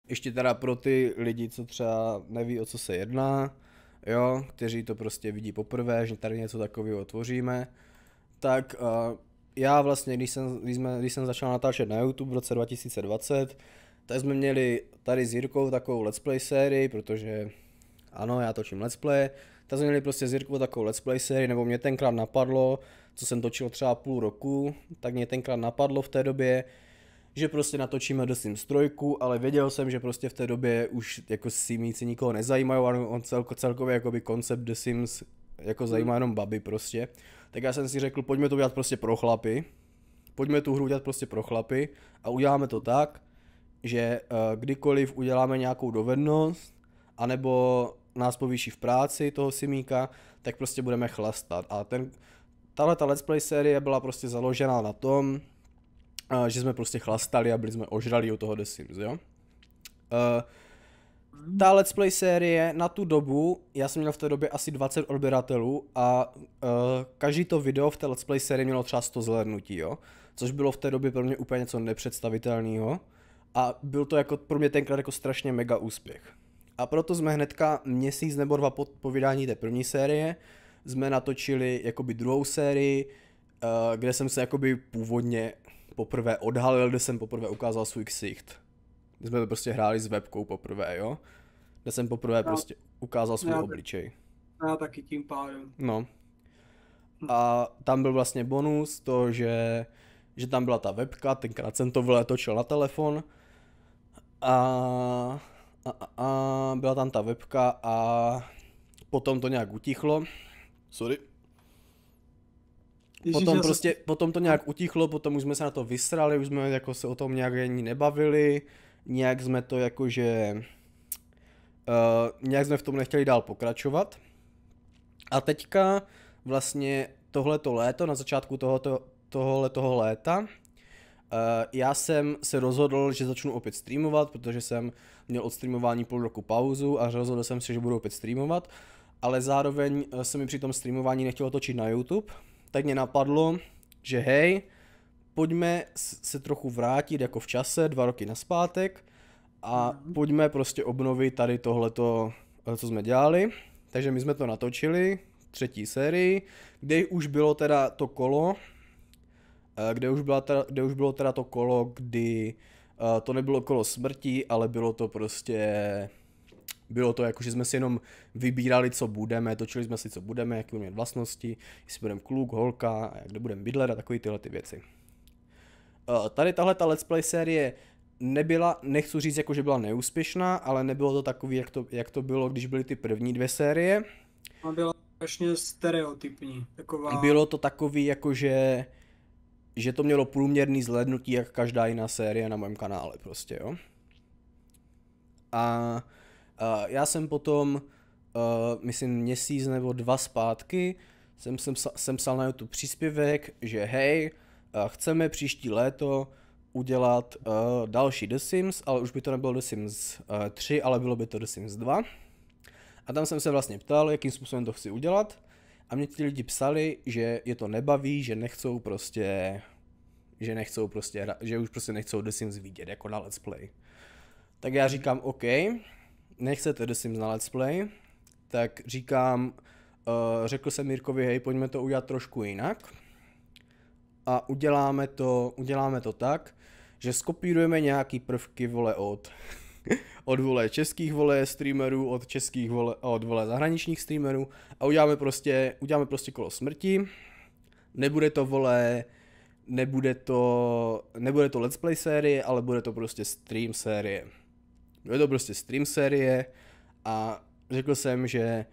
ještě teda pro ty lidi, co třeba neví, o co se jedná, jo, kteří to prostě vidí poprvé, že tady něco takového tvoříme, tak já vlastně, když jsem začal natáčet na YouTube v roce 2020, tak jsme měli tady s Jirkou takovou let's play sérii, protože ano, já točím let's play, tak jsme měli prostě s Jirkou takovou let's play sérii, nebo mě tenkrát napadlo, co jsem točil třeba půl roku, tak mě tenkrát napadlo v té době, že prostě natočíme The Sims 3, ale věděl jsem, že prostě v té době už jako Simíci nikoho nezajímají, a on celkově jakoby koncept The Sims jako zajímá jenom baby prostě. Tak já jsem si řekl, pojďme to udělat prostě pro chlapy, pojďme tu hru udělat prostě pro chlapy a uděláme to tak, že kdykoliv uděláme nějakou dovednost, anebo nás povýší v práci toho Simíka, tak prostě budeme chlastat. A tahle let's play série byla prostě založena na tom, že jsme prostě chlastali a byli jsme ožralí u toho The Sims, jo. Ta let's play série na tu dobu, já jsem měl v té době asi 20 odběratelů a každý to video v té let's play série mělo třeba 100 zhlédnutí, jo. Což bylo v té době pro mě úplně něco nepředstavitelného a byl to jako pro mě tenkrát jako strašně mega úspěch. A proto jsme hnedka měsíc nebo dva po vydání té první série jsme natočili jakoby druhou sérii, kde jsem se jakoby původně poprvé odhalil, kde jsem poprvé ukázal svůj ksicht. Kde jsme to prostě hráli s webkou poprvé, jo? Kde jsem poprvé prostě ukázal svůj obličej. Já taky tím pádem. No. A tam byl vlastně bonus to, že tam byla ta webka, tenkrát jsem to vyle točil na telefon. A byla tam ta webka a potom to nějak utichlo. Sorry. Potom to nějak utichlo, potom už jsme se na to vysrali, už jsme jako se o tom nějak ani nebavili, nějak jsme to jakože, nějak jsme v tom nechtěli dál pokračovat. A teďka vlastně tohleto léto, na začátku tohoto léta, já jsem se rozhodl, že začnu opět streamovat, protože jsem měl od streamování půl roku pauzu a rozhodl jsem se, že budu opět streamovat, ale zároveň se mi při tom streamování nechtělo točit na YouTube, tak mě napadlo, že hej, pojďme se trochu vrátit jako v čase, 2 roky nazpátek a pojďme prostě obnovit tady tohleto, co jsme dělali. Takže my jsme to natočili, 3. sérii, kde už bylo teda to kolo, kde už bylo teda to kolo, kdy to nebylo kolo smrti, ale bylo to prostě, bylo to jako, že jsme si jenom vybírali, co budeme, točili jsme si, co budeme, jaké budeme mít vlastnosti, jestli budeme kluk, holka, a kde budeme bydlet a takové tyhle ty věci. Tady tahle ta let's play série nebyla, nechci říct jako, že byla neúspěšná, ale nebylo to takový, jak to bylo, když byly ty první 2 série. A byla strašně stereotypní, taková. Bylo to takový, jako že to mělo průměrný zhlédnutí, jak každá jiná série na mém kanále prostě, jo. A já jsem potom, myslím měsíc nebo 2 zpátky, jsem psal na YouTube příspěvek, že hej, chceme příští léto udělat další The Sims, ale už by to nebylo The Sims 3, ale bylo by to The Sims 2. A tam jsem se vlastně ptal, jakým způsobem to chci udělat. A mě ti lidi psali, že je to nebaví, že nechcou prostě, že už prostě nechcou The Sims vidět jako na Let's Play. Tak já říkám, OK, nechcete The Sims na Let's Play, tak říkám, řekl jsem Mirkovi, hej, pojďme to udělat trošku jinak. A uděláme to tak, že skopírujeme nějaký prvky, vole, od vole českých vole streamerů, od vole zahraničních streamerů a uděláme prostě kolo smrti. Nebude to let's play série, ale bude to prostě stream série. Bude to prostě stream série a řekl jsem, že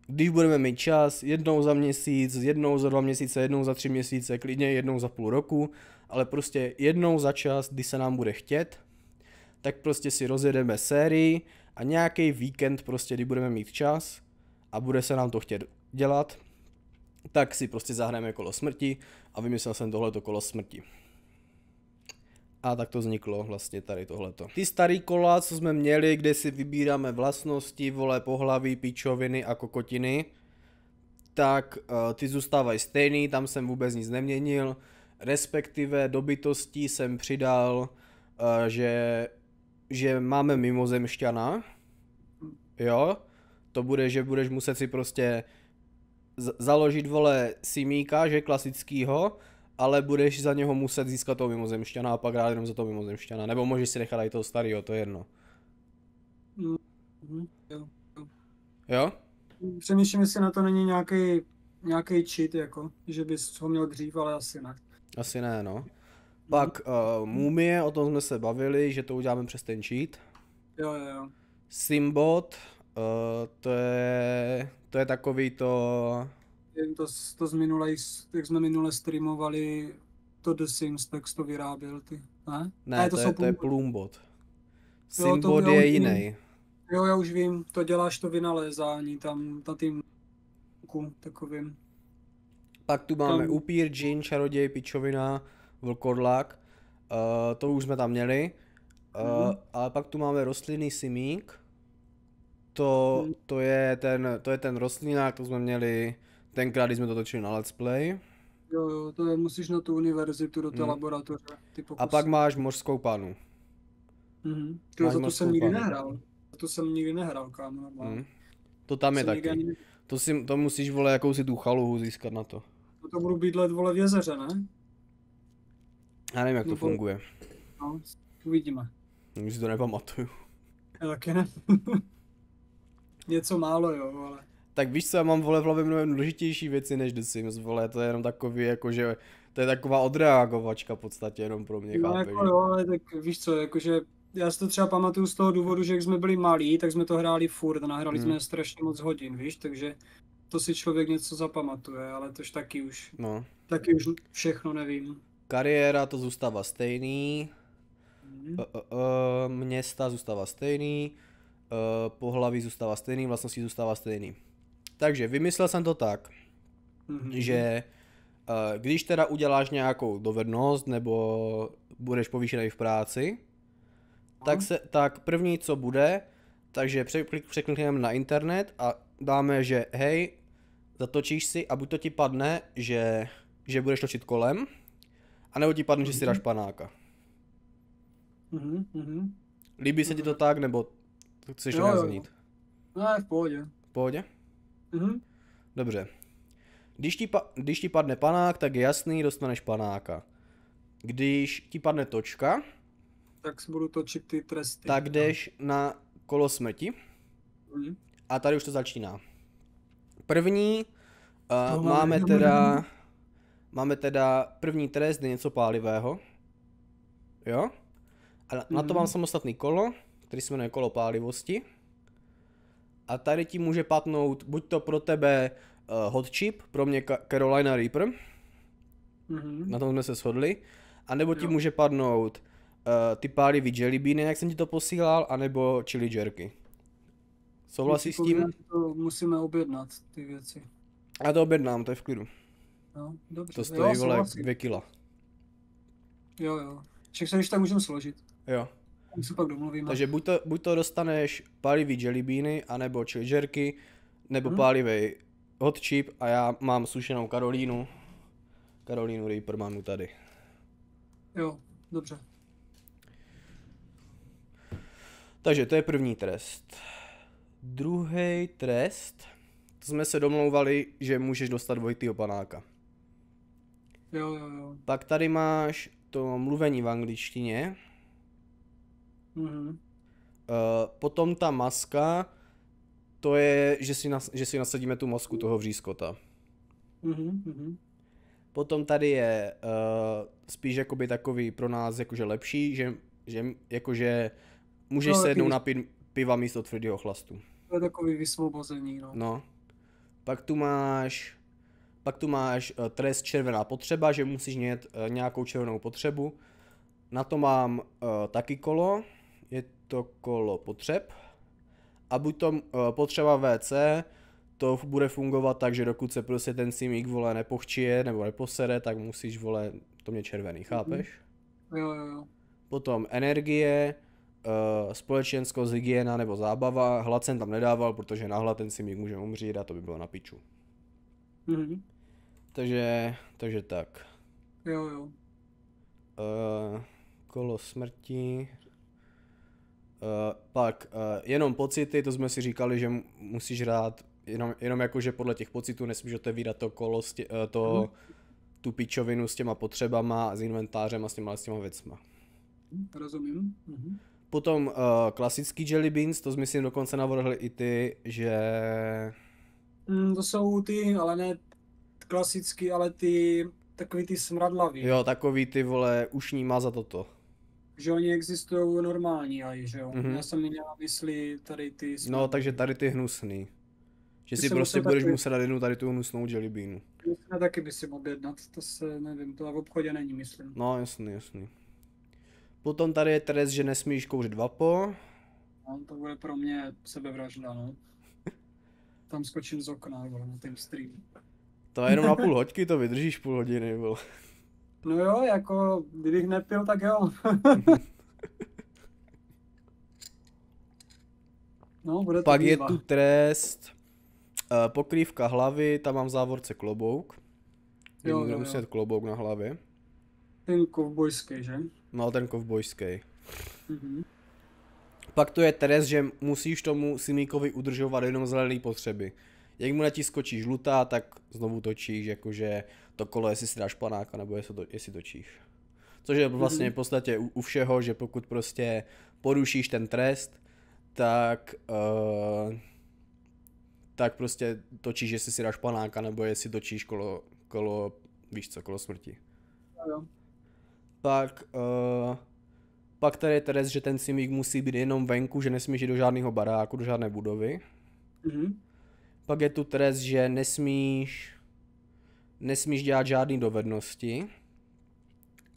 když budeme mít čas, jednou za měsíc, jednou za 2 měsíce, jednou za 3 měsíce, klidně jednou za půl roku, ale prostě jednou za čas, kdy se nám bude chtět, tak prostě si rozjedeme sérii a nějaký víkend prostě, kdy budeme mít čas a bude se nám to chtět dělat, tak si prostě zahrajeme kolo smrti a vymyslel jsem tohleto kolo smrti. A tak to vzniklo vlastně tady tohleto. Ty starý kola, co jsme měli, kde si vybíráme vlastnosti, vole, pohlaví, pičoviny a kokotiny, tak ty zůstávají stejný, tam jsem vůbec nic neměnil, respektive do bytostí jsem přidal, že že máme mimozemšťana, jo, to bude, že budeš muset si prostě založit, vole, simíka, že klasickýho, ale budeš za něho muset získat toho mimozemšťana a pak hrát jenom za toho mimozemšťana, nebo můžeš si nechat i toho starého, to je jedno. Jo. Jo? Přemýšlím, jestli na to není nějaký cheat, jako, že bys ho měl dřív, ale asi ne. Asi ne, no. Pak Mumie, o tom jsme se bavili, že to uděláme přes ten cheat. Jo. Simbot, to je takový to... To z minulej, jak jsme minule streamovali to The Sims, tak jsi to vyráběl ty, ne? Ne, to je Plumbot. Simbot Jo, to je já jiný. Jo, já už vím, to děláš to vynalézání tam na tým takovým. Pak tu máme upír, džin, čaroděj, pičovina, vlkodlak. To už jsme tam měli. Ale pak tu máme rostlinný simík. To je ten rostlinák, to jsme měli tenkrát, když jsme to točili na Let's Play. Jo, to je, musíš na tu univerzitu, do té laboratoře. A pak máš mořskou panu. Za to jsem nikdy nehrál. To jsem nikdy nehrál, kámo. To tam je taky. To musíš, vole, jakousi tu chaluhu získat na to. To budu bydlet, vole, v jezeře, ne? Já nevím, jak to funguje. No, uvidíme. Už si to nepamatuju. Já taky ne. Něco málo, jo, ale... Tak víš co, já mám, vole, v hlavě mnohem důležitější věci než The Sims, vole, to je jenom takový, jakože, to je taková odreagovačka v podstatě jenom pro mě, no, chápeš? Jako jo, ale tak víš co, jakože já si to třeba pamatuju z toho důvodu, že jak jsme byli malí, tak jsme to hráli furt a nahrali jsme strašně moc hodin, víš, takže to si člověk něco zapamatuje, ale tož taky už, taky už všechno nevím. Kariéra to zůstává stejný, města zůstává stejný, pohlaví zůstává stejný, vlastnosti zůstává stejný. Takže vymyslel jsem to tak, že když teda uděláš nějakou dovednost nebo budeš povýšený v práci, tak první co bude, takže překlikneme na internet a dáme, že hej, zatočíš si a buď to ti padne, že budeš točit kolem, anebo ti padne, že si dáš panáka. Líbí se ti to tak, nebo chceš to nějak znít? Ne, v pohodě. V pohodě? Dobře. Když ti padne panák, tak je jasný, dostaneš panáka. Když ti padne točka, tak si budu točit ty tresty. Tak jdeš na kolo smrti a tady už to začíná. První máme teda první trest, je něco pálivého. Jo? A na to mám samostatný kolo, který se jmenuje kolo pálivosti. A tady ti může padnout buď to pro tebe hot chip, pro mě Carolina Reaper. Na tom jsme se shodli. A nebo ti může padnout ty pálivý jelly beany, jak jsem ti to posílal, anebo chili jerky. Souhlasíš s tím? To musíme objednat, ty věci. Já to objednám, to je v klidu. No, dobře. To stojí, vole, 2 kila. Jo. Však se když tak můžeme složit. Jo. My se pak domluvíme. Takže buď to dostaneš pálivý jelly beany, anebo chili jerky, nebo pálivý hot chip a já mám sušenou Karolínu. Karolínu Reaper mám tady. Jo, dobře. Takže to je první trest. Druhý trest, to jsme se domlouvali, že můžeš dostat dvojitýho panáka. Jo. Pak tady máš to mluvení v angličtině. Potom ta maska, to je, že si nasadíme tu masku toho vřízkota. Potom tady je spíš jakoby takový pro nás jakože lepší, že jakože můžeš se jednou napít piva místo tvrdého chlastu. To je takový vysvobození, no. No. Pak tu máš trest červená potřeba, že musíš mít nějakou červenou potřebu. Na to mám taky kolo, je to kolo potřeb. A buď to potřeba WC, to bude fungovat tak, že dokud se prostě ten simík, vole, nepochčije nebo neposere, tak musíš, vole, to mě červený, chápeš? Jo. Potom energie, společenskost, hygiena nebo zábava. Hlad jsem tam nedával, protože na hlad ten simík může umřít a to by bylo na piču. Takže tak. Jo. Kolo smrti. Pak jenom pocity, to jsme si říkali, že musíš hrát jenom jakože podle těch pocitů nesmíš otevírat to kolo, tu pičovinu s těma potřebama, s inventářem a s těma věcma. Rozumím. Potom klasický Jelly Beans, to myslím dokonce navrhli i ty, že... To jsou ty, ale ne klasický, ale ty takový ty smradlavý. Jo, takový ty vole ušní maza toto. Že oni existují normální, že jo. Já jsem měl na mysli tady ty smradlavý. No, takže tady ty hnusný. Že si prostě budeš muset dát jednu tady tu hnusnou Jelly Beanu. Já taky musím objednat, to se nevím, to v obchodě není, myslím. No, jasný. Potom tady je trest, že nesmíš kouřit vapo. No, to bude pro mě sebevražda, no. Tam skočím z okna, nebo na ten stream. To je jenom na půl hoďky, to vydržíš půl hodiny, byl. No jo, jako, kdybych nepil, tak jo. No, bude to Pak výzva. je tu trest, pokrývka hlavy, tam mám v závorce klobouk. Jo. Musím mít klobouk na hlavě. Ten kovbojský, že? No, ten kovbojský. Pak to je trest, že musíš tomu simíkovi udržovat jenom zelený potřeby. Jak mu na ti skočí žlutá, tak znovu točíš, jakože to kolo, jestli si dáš panáka, nebo jestli točíš. Což je vlastně v podstatě u všeho, že pokud prostě porušíš ten trest, tak prostě točíš, jestli si dáš panáka, nebo jestli točíš kolo, víš co, kolo smrti. Jo. Pak tady je trest, že ten simík musí být jenom venku, že nesmíš jít do žádného baráku, do žádné budovy. Pak je tu trest, že nesmíš dělat žádné dovednosti.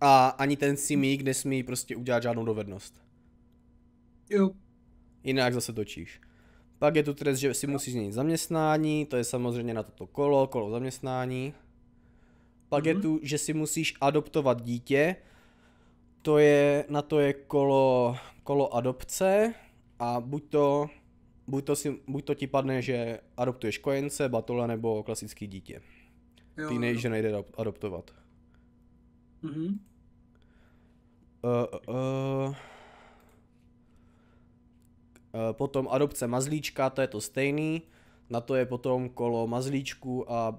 A ani ten simík nesmí prostě udělat žádnou dovednost. Jo. Jinak zase točíš. Pak je tu trest, že si musíš změnit zaměstnání, to je samozřejmě na toto kolo zaměstnání. Pak je tu, že si musíš adoptovat dítě, na to je kolo adopce a buď to ti padne, že adoptuješ kojence, batole nebo klasický dítě. Teenager nejde adoptovat. Potom adopce mazlíčka, to je to stejný. Na to je potom kolo mazlíčku a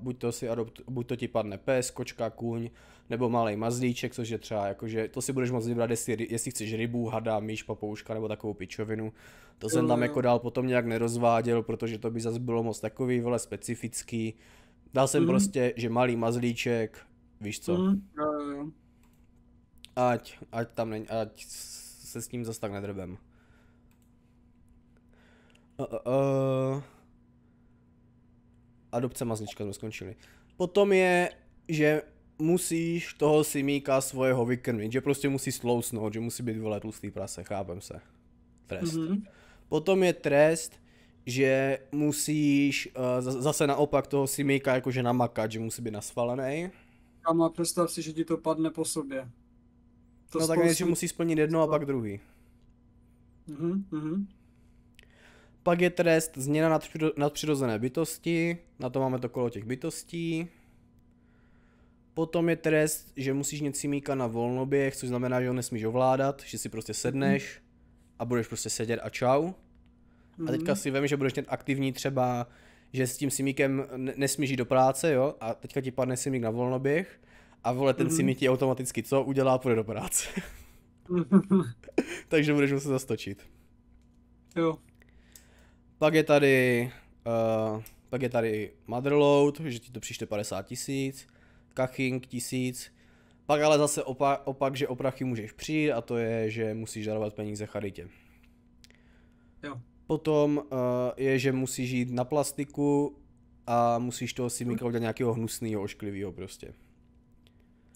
buď to ti padne pes, kočka, kůň, nebo malej mazlíček, což je třeba jakože, to si budeš moct vybrat, jestli chceš rybu, hada, myš, papouška nebo takovou pičovinu. To jsem tam jako dál potom nějak nerozváděl, protože to by zase bylo moc takový vole specifický. Dal jsem prostě, že malý mazlíček, víš co? Ať se s tím zase tak nedrbem. Adopce mazlíčka jsme skončili. Potom je, že musíš toho simíka svého vykrmit, že prostě musí slousnout, že musí být vole tlustý prase, chápem se. Trest. Potom je trest, že musíš zase naopak toho simíka jakože namakat, že musí být nasvalený. A představ si, že ti to padne po sobě. No tak než, že musí splnit jedno a pak druhý. Pak je trest změna nadpřirozené bytosti, na to máme to kolo těch bytostí. Potom je trest, že musíš mít simíka na volnoběh, což znamená, že ho nesmíš ovládat, že si prostě sedneš a budeš prostě sedět a čau. A teďka si vem, že budeš mít aktivní třeba, že s tím simíkem nesmíš jít do práce, jo, a teďka ti padne simík na volnoběh a vole ten simík ti automaticky co udělá, půjde do práce. Takže budeš muset zastočit. Jo. Pak je tady Motherload, že ti to přišle 50 000, Kaching 1000, pak ale zase opak, že o prachy můžeš přijít a to je, že musíš darovat peníze charitě. Jo. Potom je, že musíš jít na plastiku a musíš toho simíka udělat nějakého hnusného, ošklivého prostě.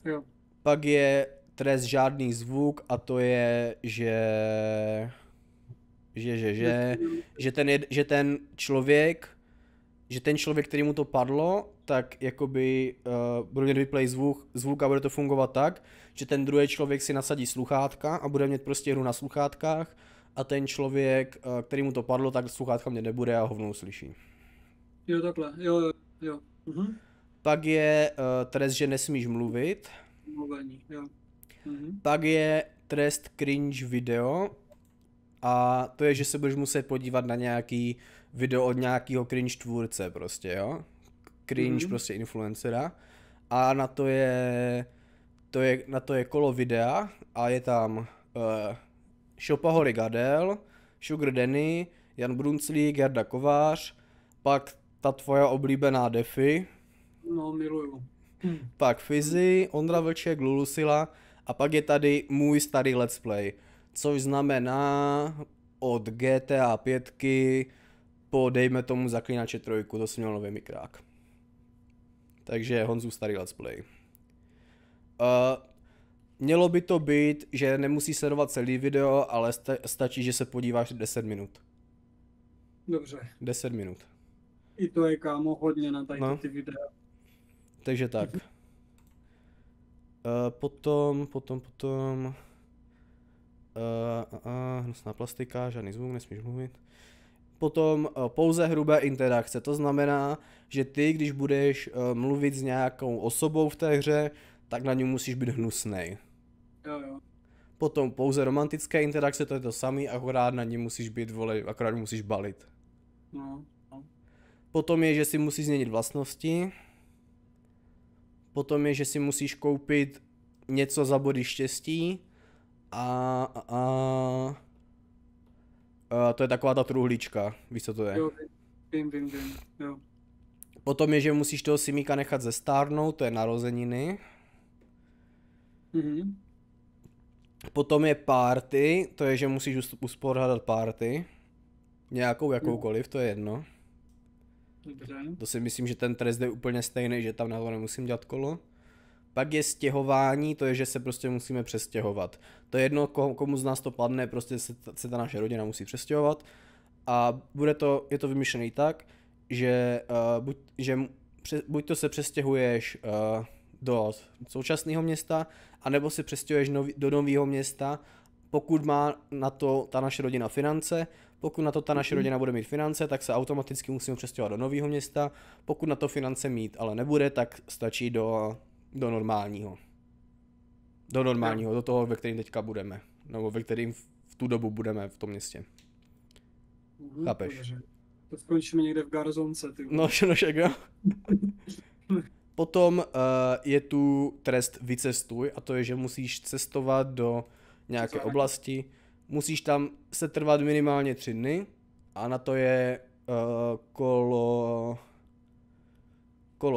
Jo. Pak je trest žádný zvuk a to je, že ten člověk, který mu to padlo, tak jakoby bude mít replay zvuk a bude to fungovat tak, že ten druhý člověk si nasadí sluchátka a bude mít prostě hru na sluchátkách a ten člověk, který mu to padlo, tak sluchátka mě nebude a hovno uslyší. Jo, takhle, jo. Pak je trest, že nesmíš mluvit. Mluvení, jo. Pak je trest cringe video a to je, že se budeš muset podívat na nějaký video od nějakého cringe tvůrce prostě, jo? Cringe prostě influencera a na to je kolo videa a je tam Shopaholic Adel, Sugar Danny, Jan Brunclík, Jarda Kovář, pak ta tvoja oblíbená Defi. No, miluju. Pak Fizzy, Ondra Vlček, Lulusila a pak je tady můj starý let's play, což znamená od GTA 5 po dejme tomu Zaklínače 3, to jsem měl nový mikrák. Takže Honzu starý let's play. Mělo by to být, že nemusíš sledovat celý video, ale stačí, že se podíváš 10 minut. Dobře. 10 minut. I to je, kámo, hodně na tady ty videa. Takže tak. Potom hnusná plastika, žádný zvuk, nesmíš mluvit. Potom pouze hrubé interakce, to znamená, že ty, když budeš mluvit s nějakou osobou v té hře, tak na ní musíš být hnusnej. Jo. Potom pouze romantické interakce, to je to samé, akorát na ní musíš být, vole, akorát musíš balit. No. Potom je, že si musíš změnit vlastnosti. Potom je, že si musíš koupit něco za body štěstí. A to je taková ta truhlíčka, víš co to je? Jo, vím, jo. Potom je, že musíš toho simíka nechat zestárnout, to je narozeniny. Potom je party, to je, že musíš uspořádat party. Nějakou, jakoukoliv, to je jedno. Dobře. To si myslím, že ten trest je úplně stejný, že tam na to nemusím dělat kolo. Pak je stěhování, to je, že se prostě musíme přestěhovat. To je jedno, komu z nás to padne, prostě se ta naše rodina musí přestěhovat. A je to vymyšlený tak, že buď to se přestěhuješ do současného města, anebo se přestěhuješ do nového města, pokud má na to ta naše rodina finance. Pokud na to ta naše rodina bude mít finance, tak se automaticky musíme přestěhovat do nového města. Pokud na to finance mít ale nebude, tak stačí do normálního. Do normálního, do toho, ve kterém teďka budeme. Nebo ve kterém v tu dobu budeme v tom městě. Chápeš? To skončíme někde v garzonce. No však jo. Potom je tu trest vycestuj a to je, že musíš cestovat do nějaké oblasti. Musíš tam se trvat minimálně 3 dny a na to je kolo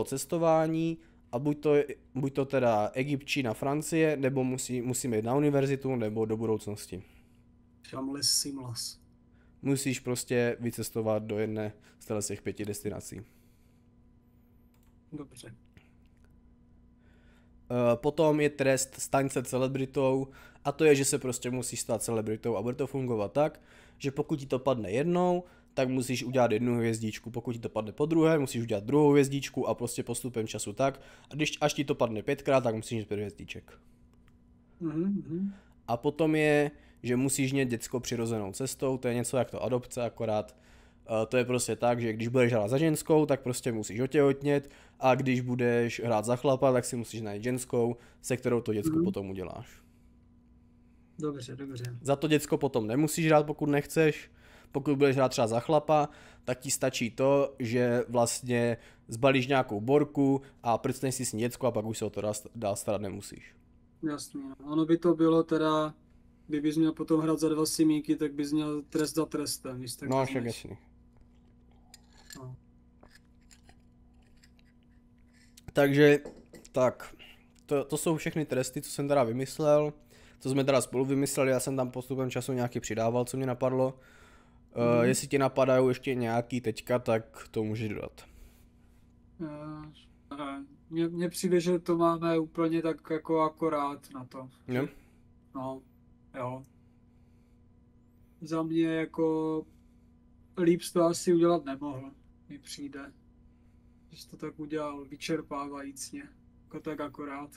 cestování a buď to teda Egypt, Čína, Francie, nebo musíme jít na univerzitu, nebo do budoucnosti. Shamless Simlas. Musíš prostě vycestovat do jedné z těch 5 destinací. Dobře. Potom je trest staň se celebritou a to je, že se prostě musíš stát celebritou a bude to fungovat tak, že pokud ti to padne jednou, tak musíš udělat 1 hvězdičku, pokud ti to padne po druhé, musíš udělat 2 hvězdičku a prostě postupem času tak a až ti to padne 5krát, tak musíš mít 5 hvězdiček. A potom je, že musíš mít děcko přirozenou cestou, to je něco jak to adopce, akorát to je prostě tak, že když budeš hrát za ženskou, tak prostě musíš otěhotnět a když budeš hrát za chlapa, tak si musíš najít ženskou, se kterou to děcko potom uděláš. Dobře. Za to děcko potom nemusíš hrát, pokud nechceš. Pokud budeš hrát třeba za chlapa, tak ti stačí to, že vlastně zbalíš nějakou borku a prcneš si s ní děcko a pak už se o to dál starat nemusíš. Jasně, ono by to bylo teda, kdybys měl potom hrát za 2 simíky, tak bys měl trest za trestem. No však jasný. No. Takže, tak, to jsou všechny tresty, co jsem teda vymyslel, co jsme teda spolu vymysleli, já jsem tam postupem času nějaký přidával, co mě napadlo. Jestli ti napadají ještě nějaký teďka, tak to můžeš dodat. Mně přijde, že to máme úplně tak jako akorát na to. Jo? No, jo. Za mě jako líp to asi udělat nemohl, mi přijde. Že jsi to tak udělal vyčerpávajícně, jako tak akorát.